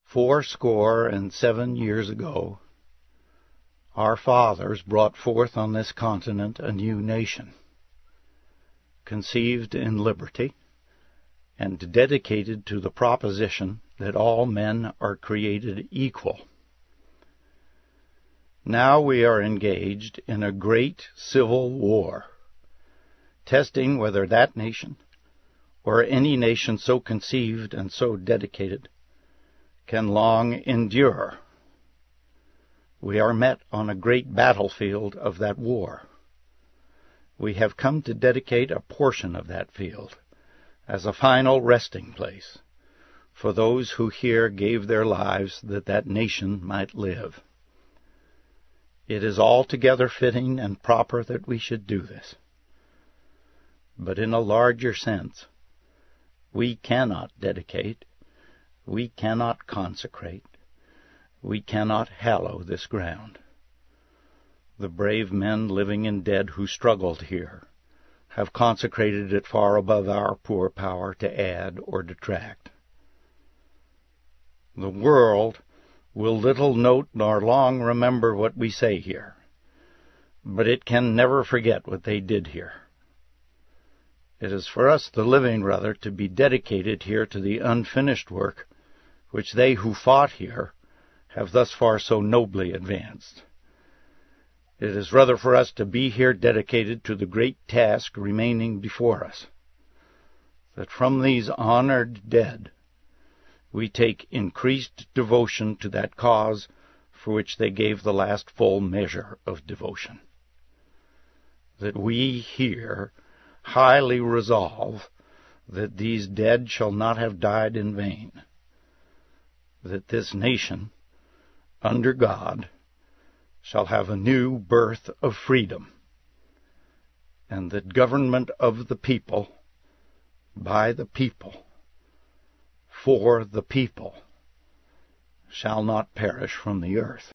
467 years ago, our fathers brought forth on this continent a new nation, conceived in liberty, and dedicated to the proposition that all men are created equal. Now we are engaged in a great civil war, testing whether that nation, or any nation so conceived and so dedicated, can long endure. We are met on a great battlefield of that war. We have come to dedicate a portion of that field as a final resting place for those who here gave their lives that that nation might live. It is altogether fitting and proper that we should do this. But in a larger sense, we cannot dedicate, we cannot consecrate, we cannot hallow this ground. The brave men, living and dead, who struggled here have consecrated it far above our poor power to add or detract. The world will little note nor long remember what we say here, but it can never forget what they did here. It is for us, the living, rather, to be dedicated here to the unfinished work which they who fought here have thus far so nobly advanced. It is rather for us to be here dedicated to the great task remaining before us, that from these honored dead we take increased devotion to that cause for which they gave the last full measure of devotion. That we here highly resolve that these dead shall not have died in vain, that this nation, under God, shall have a new birth of freedom, and that government of the people, by the people, for the people, shall not perish from the earth.